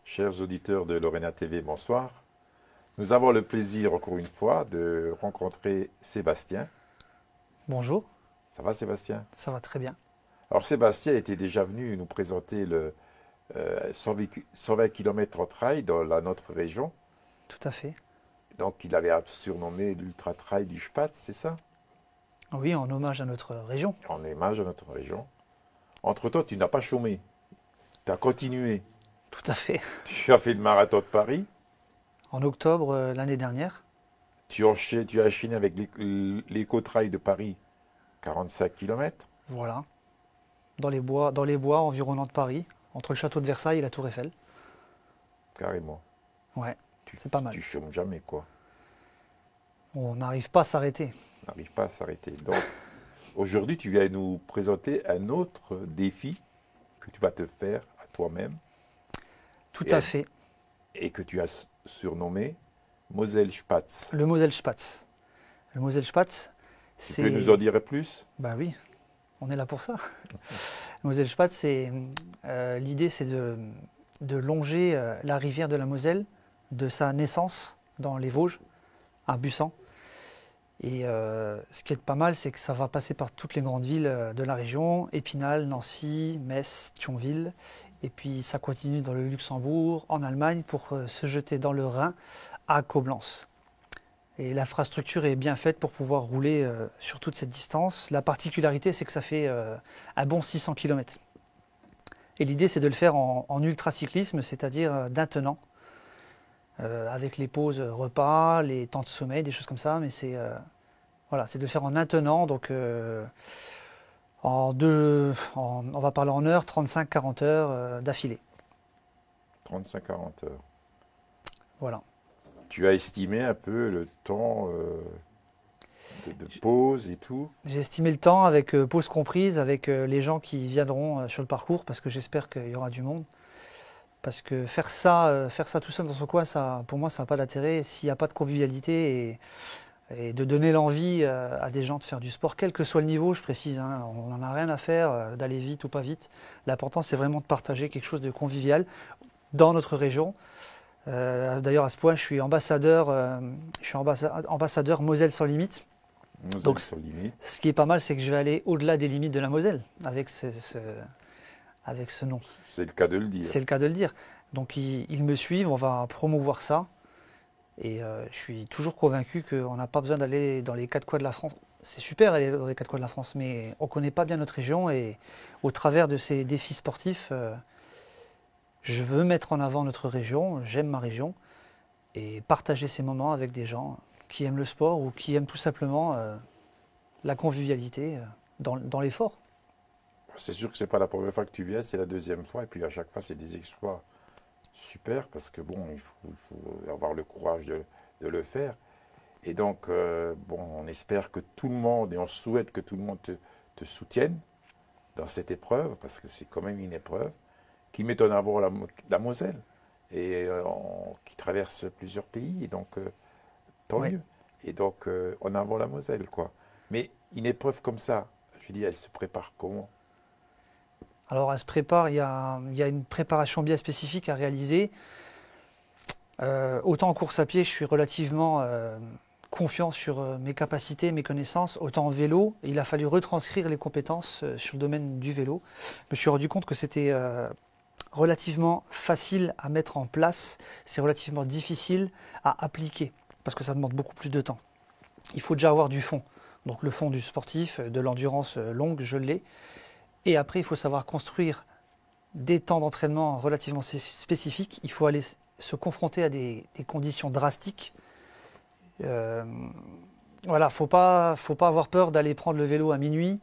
Chers auditeurs de Lorena TV, bonsoir. Nous avons le plaisir, encore une fois, de rencontrer Sébastien. Bonjour. Ça va, Sébastien? Ça va très bien. Alors, Sébastien était déjà venu nous présenter le 120 km en trail dans notre région. Tout à fait. Donc, il avait surnommé l'Ultra Trail du Spatz, c'est ça? Oui, en hommage à notre région. En hommage à notre région. Entre-temps, tu n'as pas chômé. Tu as continué. Tout à fait. Tu as fait le marathon de Paris. En octobre l'année dernière. Tu as enchaîné avec l'éco-trail de Paris, 45 km. Voilà. Dans les bois environnants de Paris, entre le château de Versailles et la Tour Eiffel. Carrément. Ouais, c'est pas mal. Tu chômes jamais, quoi. On n'arrive pas à s'arrêter. On n'arrive pas à s'arrêter. Donc, aujourd'hui, tu viens nous présenter un autre défi que tu vas te faire à toi-même. Tout à fait. Et que tu as surnommé Moselle-Spatz. Le Moselle-Spatz. Le Moselle-Spatz, c'est... Tu peux nous en dire plus? Ben oui, on est là pour ça. Le Moselle-Spatz, c'est... l'idée, c'est de longer la rivière de la Moselle de sa naissance dans les Vosges, à Busan. Et ce qui est pas mal, c'est que ça va passer par toutes les grandes villes de la région, Épinal, Nancy, Metz, Thionville. Et puis ça continue dans le Luxembourg, en Allemagne, pour se jeter dans le Rhin, à Coblence. Et l'infrastructure est bien faite pour pouvoir rouler sur toute cette distance. La particularité, c'est que ça fait un bon 600 km. Et l'idée, c'est de le faire en ultracyclisme, c'est-à-dire d'un tenant, avec les pauses repas, les temps de sommeil, des choses comme ça. Mais c'est voilà, c'est de le faire en un tenant, donc on va parler en heures, 35-40 heures d'affilée. 35-40 heures. Voilà. Tu as estimé un peu le temps de pause et tout? J'ai estimé le temps avec pause comprise, avec les gens qui viendront sur le parcours, parce que j'espère qu'il y aura du monde. Parce que faire ça tout seul dans son coin, ça, pour moi, ça n'a pas d'intérêt s'il n'y a pas de convivialité et de donner l'envie à des gens de faire du sport, quel que soit le niveau, je précise, hein, on n'en a rien à faire d'aller vite ou pas vite. L'important, c'est vraiment de partager quelque chose de convivial dans notre région. D'ailleurs, à ce point, je suis ambassadeur Moselle sans limite. Donc, sans limite. Ce qui est pas mal, c'est que je vais aller au-delà des limites de la Moselle avec ce nom. C'est le cas de le dire. C'est le cas de le dire. Donc, ils me suivent, on va promouvoir ça. Et je suis toujours convaincu qu'on n'a pas besoin d'aller dans les quatre coins de la France. C'est super d'aller dans les quatre coins de la France, mais on ne connaît pas bien notre région. Et au travers de ces défis sportifs, je veux mettre en avant notre région, j'aime ma région, et partager ces moments avec des gens qui aiment le sport ou qui aiment tout simplement la convivialité dans l'effort. C'est sûr que ce n'est pas la première fois que tu viens, c'est la deuxième fois. Et puis à chaque fois, c'est des exploits super parce que bon, il faut avoir le courage de le faire. Et donc, bon, on espère que tout le monde, et on souhaite que tout le monde te soutienne dans cette épreuve, parce que c'est quand même une épreuve qui met en avant la Moselle et qui traverse plusieurs pays. Et donc, tant mieux. Et donc, en avant la Moselle, quoi. Mais une épreuve comme ça, je dis, elle se prépare comment? Alors, elle se prépare, il y a une préparation bien spécifique à réaliser. Autant en course à pied, je suis relativement confiant sur mes capacités, mes connaissances. Autant en vélo, il a fallu retranscrire les compétences sur le domaine du vélo. Je me suis rendu compte que c'était relativement facile à mettre en place. C'est relativement difficile à appliquer parce que ça demande beaucoup plus de temps. Il faut déjà avoir du fond. Donc le fond du sportif, de l'endurance longue, je l'ai. Et après, il faut savoir construire des temps d'entraînement relativement spécifiques. Il faut aller se confronter à des conditions drastiques. Voilà, faut pas avoir peur d'aller prendre le vélo à minuit,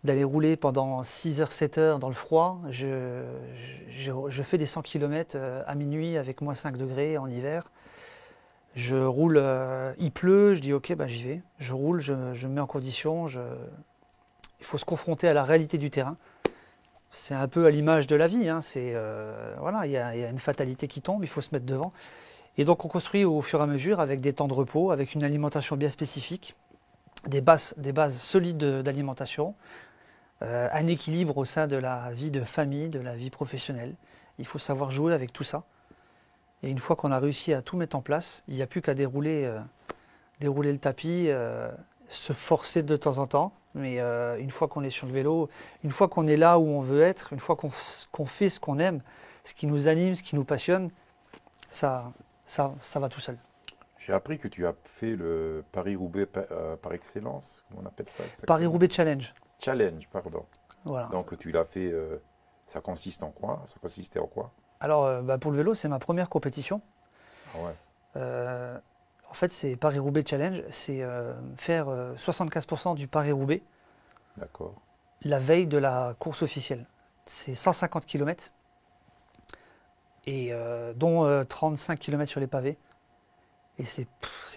d'aller rouler pendant 6 heures, 7 heures dans le froid. Je fais des 100 km à minuit avec moins 5 degrés en hiver. Je roule, il pleut, je dis ok, bah, j'y vais. Je roule, je me mets en condition. Il faut se confronter à la réalité du terrain. C'est un peu à l'image de la vie. Hein. Voilà, il y a une fatalité qui tombe, il faut se mettre devant. Et donc on construit au fur et à mesure avec des temps de repos, avec une alimentation bien spécifique, des bases solides d'alimentation, un équilibre au sein de la vie de famille, de la vie professionnelle. Il faut savoir jouer avec tout ça. Et une fois qu'on a réussi à tout mettre en place, il n'y a plus qu'à dérouler le tapis, se forcer de temps en temps. Mais une fois qu'on est sur le vélo, une fois qu'on est là où on veut être, une fois qu'on fait ce qu'on aime, ce qui nous anime, ce qui nous passionne, ça va tout seul. J'ai appris que tu as fait le Paris-Roubaix par excellence, comment on appelle ça exactement? Paris-Roubaix Challenge. Challenge, pardon. Voilà. Donc tu l'as fait, ça consiste en quoi? Ça consistait en quoi? Alors pour le vélo, c'est ma première compétition. Ah ouais. En fait, c'est Paris-Roubaix Challenge, c'est faire 75% du Paris-Roubaix D'accord. la veille de la course officielle. C'est 150 km, et dont 35 km sur les pavés. Et c'est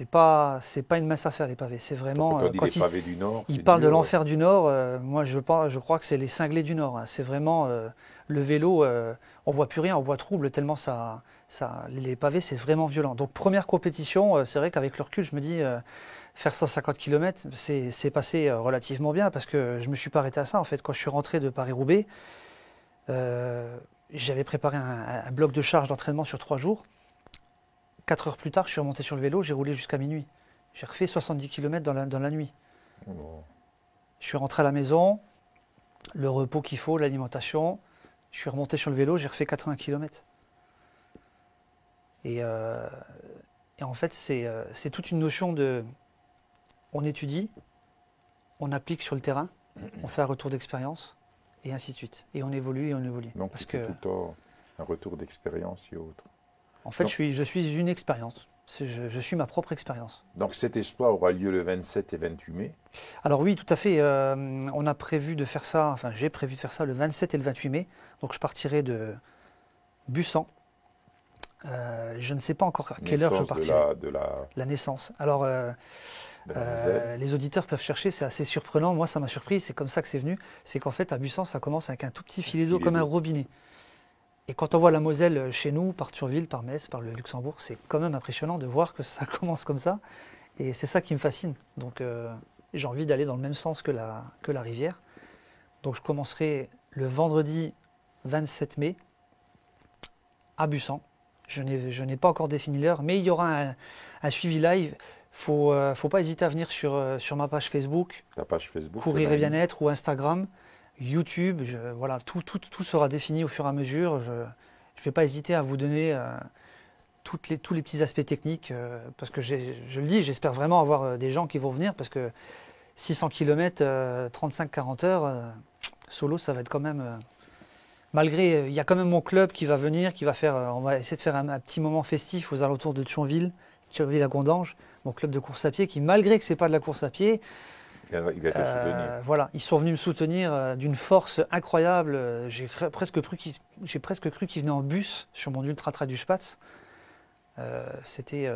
pas une mince affaire, les pavés. C'est vraiment. Quand on dit les pavés du Nord, il parle de l'enfer du Nord. Moi, je crois que c'est les cinglés du Nord. Hein. C'est vraiment le vélo. On voit plus rien, on voit trouble tellement les pavés, c'est vraiment violent. Donc première compétition, c'est vrai qu'avec le recul, je me dis faire 150 km, c'est passé relativement bien parce que je me suis pas arrêté à ça. En fait, quand je suis rentré de Paris-Roubaix, j'avais préparé un bloc de charge d'entraînement sur 3 jours. 4 heures plus tard, je suis remonté sur le vélo, j'ai roulé jusqu'à minuit. J'ai refait 70 km dans la nuit. Oh non. Je suis rentré à la maison, le repos qu'il faut, l'alimentation. Je suis remonté sur le vélo, j'ai refait 80 km. Et en fait, c'est toute une notion de... On étudie, on applique sur le terrain, on fait un retour d'expérience, et ainsi de suite. Et on évolue et on évolue. Donc tu fais tout le temps un retour d'expérience et autres. En fait, je suis une expérience. Je suis ma propre expérience. Donc cet exploit aura lieu le 27 et 28 mai. Alors oui, tout à fait. On a prévu de faire ça, enfin j'ai prévu de faire ça le 27 et le 28 mai. Donc je partirai de Bussan. Je ne sais pas encore à quelle heure je partirai. La naissance. Alors les auditeurs peuvent chercher, c'est assez surprenant. Moi, ça m'a surpris. C'est comme ça que c'est venu. C'est qu'en fait, à Bussan, ça commence avec un tout petit filet d'eau comme un robinet. Et quand on voit la Moselle chez nous, par Turville, par Metz, par le Luxembourg, c'est quand même impressionnant de voir que ça commence comme ça. Et c'est ça qui me fascine. Donc j'ai envie d'aller dans le même sens que la rivière. Donc je commencerai le vendredi 27 mai à Bussan. Je n'ai pas encore défini l'heure, mais il y aura un suivi live. Faut pas hésiter à venir sur ma page Facebook, ta page Facebook, Courir et Bien-être, ou Instagram. YouTube, voilà, tout sera défini au fur et à mesure. Je ne vais pas hésiter à vous donner tous les petits aspects techniques, parce que je le dis, j'espère vraiment avoir des gens qui vont venir, parce que 600 km, 35-40 heures, solo, ça va être quand même... malgré, il y a quand même mon club qui va venir, on va essayer de faire un petit moment festif aux alentours de Thionville à Gondange, mon club de course à pied, qui malgré que ce n'est pas de la course à pied, il va te soutenir. Voilà, ils sont venus me soutenir d'une force incroyable. J'ai presque cru qu'ils venaient en bus sur mon ultra trail du Spatz. C'était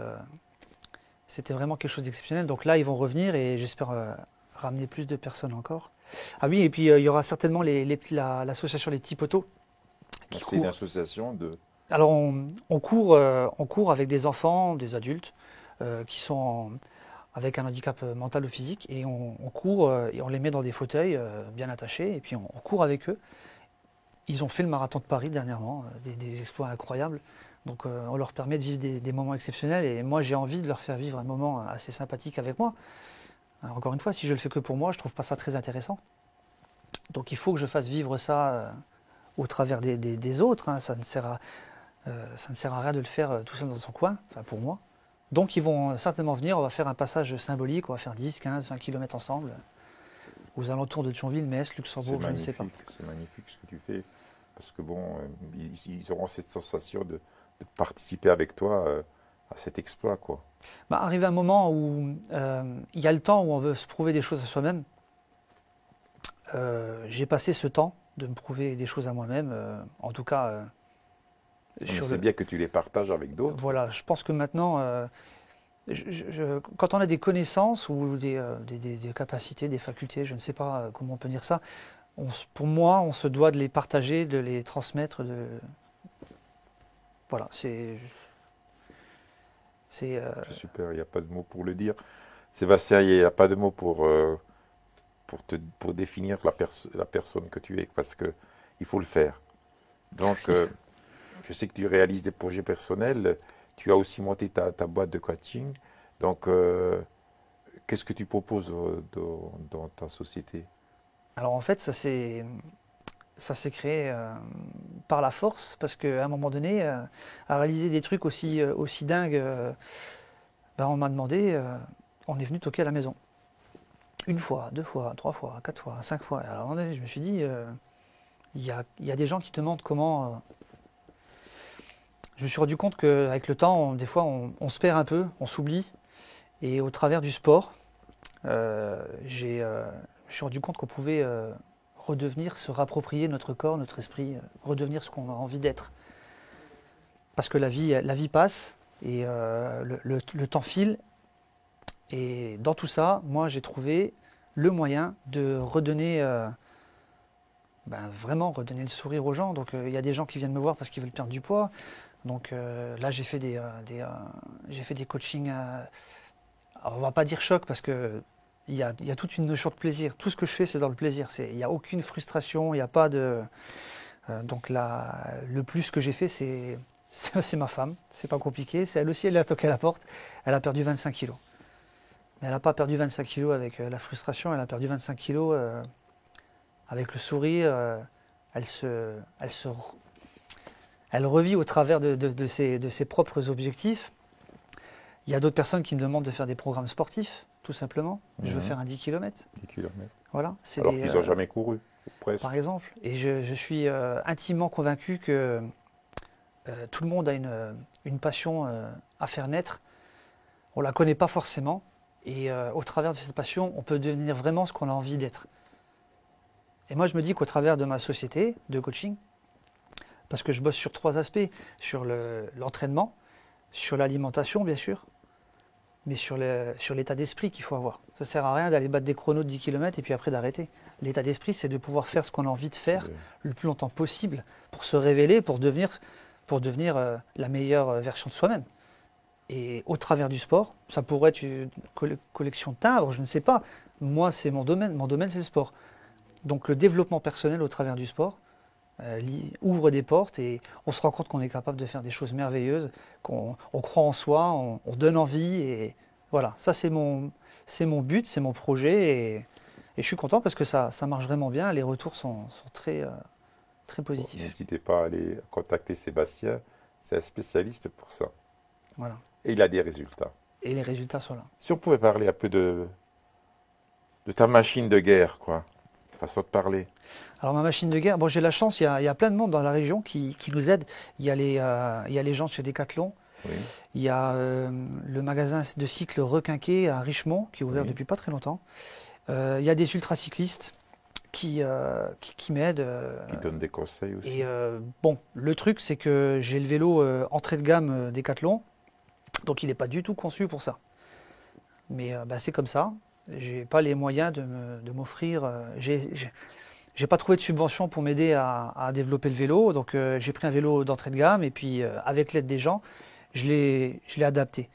vraiment quelque chose d'exceptionnel. Donc là, ils vont revenir et j'espère ramener plus de personnes encore. Ah oui, et puis il y aura certainement l'association Les Petits Poteaux. C'est une association de... Alors on court avec des enfants, des adultes qui sont avec un handicap mental ou physique, et on court et on les met dans des fauteuils bien attachés, et puis on court avec eux. Ils ont fait le marathon de Paris dernièrement, des exploits incroyables. Donc on leur permet de vivre des moments exceptionnels, et moi j'ai envie de leur faire vivre un moment assez sympathique avec moi. Alors, encore une fois, si je le fais que pour moi, je ne trouve pas ça très intéressant. Donc il faut que je fasse vivre ça au travers des autres. Hein. Ça ne sert à rien de le faire tout seul dans son coin, enfin pour moi. Donc ils vont certainement venir, on va faire un passage symbolique, on va faire 10, 15, 20 km ensemble, aux alentours de Thionville, Metz, Luxembourg, je ne sais pas. C'est magnifique ce que tu fais, parce que bon, ils auront cette sensation de participer avec toi à cet exploit, quoi. Bah, arrive un moment où il y a le temps où on veut se prouver des choses à soi-même. J'ai passé ce temps de me prouver des choses à moi-même, en tout cas... c'est bien que tu les partages avec d'autres. Voilà, je pense que maintenant, quand on a des connaissances ou des capacités, des facultés, je ne sais pas comment on peut dire ça, pour moi, on se doit de les partager, de les transmettre. Voilà, C'est C'est super, il n'y a pas de mots pour le dire. Sébastien, il n'y a pas de mots pour définir la personne que tu es, parce que il faut le faire. Donc, je sais que tu réalises des projets personnels. Tu as aussi monté ta boîte de coaching. Donc, qu'est-ce que tu proposes dans ta société? Alors en fait, ça s'est créé par la force, parce qu'à un moment donné, à réaliser des trucs aussi dingues, ben, on m'a demandé, on est venu toquer à la maison. Une fois, deux fois, trois fois, quatre fois, cinq fois. Alors à un moment donné, je me suis dit, il y a des gens qui te demandent comment. Je me suis rendu compte qu'avec le temps, des fois, on se perd un peu, on s'oublie. Et au travers du sport, je me suis rendu compte qu'on pouvait redevenir, se rapproprier notre corps, notre esprit, redevenir ce qu'on a envie d'être. Parce que la vie passe et le temps file. Et dans tout ça, moi, j'ai trouvé le moyen de redonner, vraiment redonner le sourire aux gens. Donc, il y a des gens qui viennent me voir parce qu'ils veulent perdre du poids. Donc là, j'ai fait des coachings. Alors, on va pas dire choc parce que il y a toute une notion de plaisir. Tout ce que je fais, c'est dans le plaisir. Il n'y a aucune frustration, il n'y a pas de. Donc là, le plus que j'ai fait, c'est ma femme. C'est pas compliqué. C'est elle aussi, elle a toqué à la porte. Elle a perdu 25 kilos. Mais elle n'a pas perdu 25 kilos avec la frustration. Elle a perdu 25 kilos avec le sourire. Elle revit au travers de ses propres objectifs. Il y a d'autres personnes qui me demandent de faire des programmes sportifs, tout simplement. Je veux faire un 10 km. 10 km. Voilà, Alors qu'ils n'ont jamais couru, presque. Par exemple. Et je suis intimement convaincu que tout le monde a une passion à faire naître. On ne la connaît pas forcément. Et au travers de cette passion, on peut devenir vraiment ce qu'on a envie d'être. Et moi, je me dis qu'au travers de ma société de coaching, parce que je bosse sur 3 aspects, sur l'entraînement, sur l'alimentation, bien sûr, mais sur l'état d'esprit qu'il faut avoir. Ça ne sert à rien d'aller battre des chronos de 10 km et puis après d'arrêter. L'état d'esprit, c'est de pouvoir faire ce qu'on a envie de faire le plus longtemps possible pour se révéler, pour devenir la meilleure version de soi-même. Et au travers du sport, ça pourrait être une collection de timbres, je ne sais pas. Moi, c'est mon domaine. Mon domaine, c'est le sport. Donc le développement personnel au travers du sport ouvre des portes et on se rend compte qu'on est capable de faire des choses merveilleuses, qu'on croit en soi, on donne envie. Et voilà, ça c'est mon but, c'est mon projet. Et je suis content parce que ça marche vraiment bien. Les retours sont très, très positifs. Bon, n'hésitez pas à aller contacter Sébastien, c'est un spécialiste pour ça. Voilà. Et il a des résultats. Et les résultats sont là. Si on pouvait parler un peu de ta machine de guerre, quoi, façon de parler. Alors ma machine de guerre, bon, j'ai la chance, il y a plein de monde dans la région qui nous aide. Il y a les gens de chez Decathlon. Oui. Il y a le magasin de cycle Requinqué à Richemont qui est ouvert depuis pas très longtemps. Il y a des ultracyclistes qui m'aident. Qui donnent des conseils aussi. Et bon, le truc c'est que j'ai le vélo entrée de gamme Decathlon, donc il n'est pas du tout conçu pour ça. Mais c'est comme ça. J'ai pas les moyens de m'offrir. J'ai pas trouvé de subvention pour m'aider à développer le vélo, donc j'ai pris un vélo d'entrée de gamme et puis avec l'aide des gens, je l'ai adapté.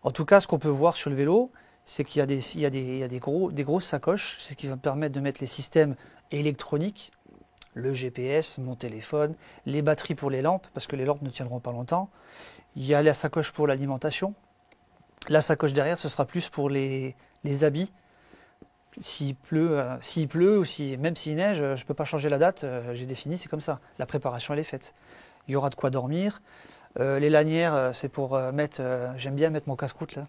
En tout cas, ce qu'on peut voir sur le vélo, c'est qu'il y a des grosses sacoches, c'est ce qui va me permettre de mettre les systèmes électroniques, le GPS, mon téléphone, les batteries pour les lampes, parce que les lampes ne tiendront pas longtemps. Il y a la sacoche pour l'alimentation. La sacoche derrière, ce sera plus pour les habits. S'il pleut ou même s'il neige, je ne peux pas changer la date, j'ai défini, c'est comme ça. La préparation, elle est faite. Il y aura de quoi dormir. Les lanières, c'est pour mettre... j'aime bien mettre mon casse-croûte là.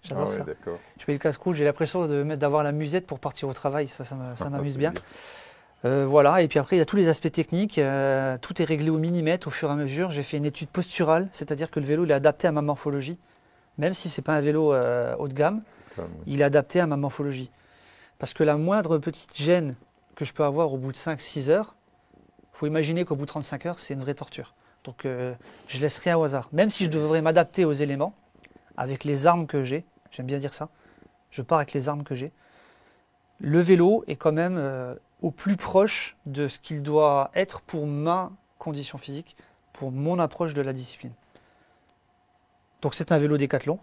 J'adore ça. D'accord. Je mets le casse-croûte, j'ai l'impression d'avoir la musette pour partir au travail, ça m'amuse bien. Voilà, et puis après, il y a tous les aspects techniques. Tout est réglé au millimètre au fur et à mesure. J'ai fait une étude posturale, c'est-à-dire que le vélo il est adapté à ma morphologie. Même si ce n'est pas un vélo haut de gamme, il est adapté à ma morphologie. Parce que la moindre petite gêne que je peux avoir au bout de 5-6 heures, il faut imaginer qu'au bout de 35 heures, c'est une vraie torture. Donc je laisse rien au hasard. Même si je devrais m'adapter aux éléments, avec les armes que j'ai, j'aime bien dire ça, je pars avec les armes que j'ai, le vélo est quand même au plus proche de ce qu'il doit être pour ma condition physique, pour mon approche de la discipline. Donc c'est un vélo Décathlon.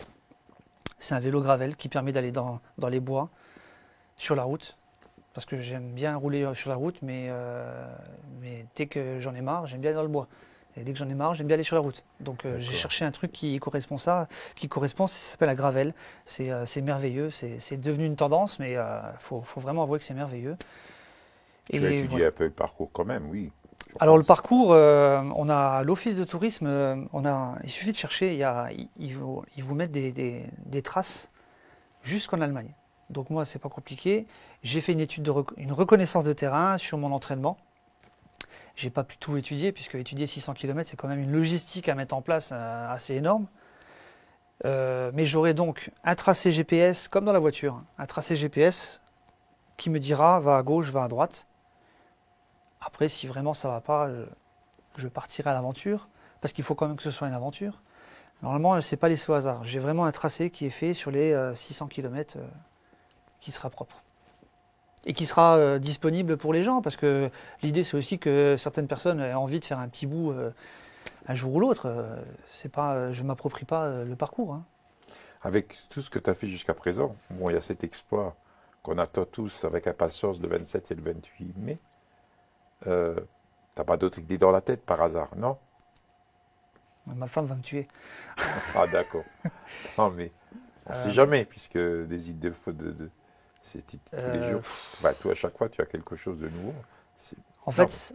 C'est un vélo gravel qui permet d'aller dans les bois, sur la route. Parce que j'aime bien rouler sur la route, mais dès que j'en ai marre, j'aime bien aller dans le bois. Et dès que j'en ai marre, j'aime bien aller sur la route. Donc j'ai cherché un truc qui correspond, ça s'appelle la gravel. C'est merveilleux, c'est devenu une tendance, mais faut vraiment avouer que c'est merveilleux. Tu as étudié un peu le parcours quand même, oui. Alors le parcours, on a l'office de tourisme, il suffit de chercher, ils vous mettent des traces jusqu'en Allemagne. Donc moi, c'est pas compliqué. J'ai fait une reconnaissance de terrain sur mon entraînement. J'ai pas pu tout étudier, puisque étudier 600 km, c'est quand même une logistique à mettre en place assez énorme. Mais j'aurai donc un tracé GPS, comme dans la voiture, un tracé GPS qui me dira va à gauche, va à droite. Après, si vraiment ça ne va pas, je partirai à l'aventure, parce qu'il faut quand même que ce soit une aventure. Normalement, ce n'est pas laissé au hasard. J'ai vraiment un tracé qui est fait sur les 600 km qui sera propre. Et qui sera disponible pour les gens, parce que l'idée, c'est aussi que certaines personnes aient envie de faire un petit bout un jour ou l'autre. Je ne m'approprie pas le parcours. Hein. Avec tout ce que tu as fait jusqu'à présent, bon, il y a cet exploit qu'on attend tous avec impatience le 27 et le 28 mai. T'as pas d'autres idées dans la tête par hasard, non? Ma femme va me tuer. Ah d'accord. Non mais on ne sait jamais, puisque des idées c'est tous les jours. Bah, toi, à chaque fois, tu as quelque chose de nouveau. En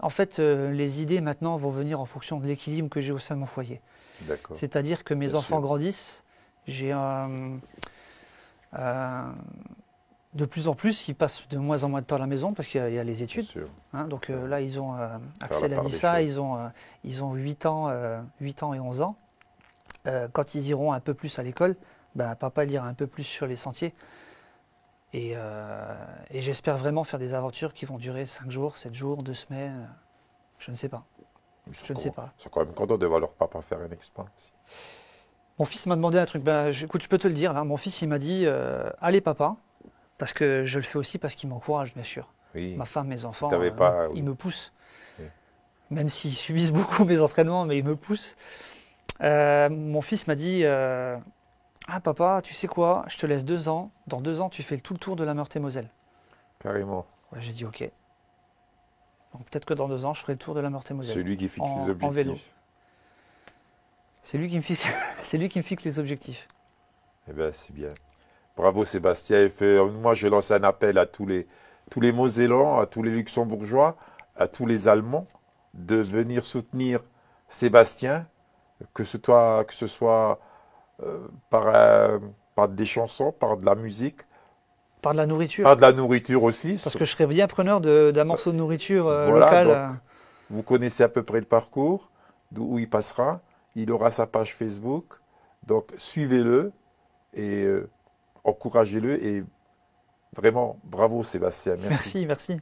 fait, les idées maintenant vont venir en fonction de l'équilibre que j'ai au sein de mon foyer. D'accord. C'est-à-dire que mes enfants grandissent. J'ai de plus en plus, ils passent de moins en moins de temps à la maison parce qu'il y a les études. Hein, donc là, ils ont Axel a dit ça, ils ont 8 ans et 11 ans. Quand ils iront un peu plus à l'école, ben, papa il ira un peu plus sur les sentiers. Et j'espère vraiment faire des aventures qui vont durer 5 jours, 7 jours, 2 semaines. Je ne sais pas. Je ne sais pas. Ils sont quand même contents de voir leur papa faire un exploit aussi. Mon fils m'a demandé un truc. Ben, écoute, je peux te le dire. Là. Mon fils, il m'a dit allez, papa. Parce que je le fais aussi parce qu'il m'encourage, bien sûr. Oui. Ma femme, mes enfants, ils me poussent. Oui. Même s'ils subissent beaucoup mes entraînements, mais ils me poussent. Mon fils m'a dit ah papa, tu sais quoi, je te laisse 2 ans. Dans 2 ans, tu fais tout le tour de la Meurthe-et-Moselle. Carrément. Ouais, j'ai dit ok. Donc peut-être que dans 2 ans, je ferai le tour de la Meurthe-et-Moselle. C'est lui qui fixe les objectifs. En vélo. C'est lui qui me fixe les objectifs. Eh bien, c'est bien. Bravo Sébastien. Moi, je lance un appel à tous les Mosellans, à tous les Luxembourgeois, à tous les Allemands, de venir soutenir Sébastien, que ce soit par des chansons, par de la musique. Par de la nourriture. Par de la nourriture aussi. Parce que je serais bien preneur d'un morceau de nourriture voilà, locale. Donc, vous connaissez à peu près le parcours, d'où il passera. Il aura sa page Facebook. Donc, suivez-le et encouragez-le. Et vraiment, bravo Sébastien. Merci.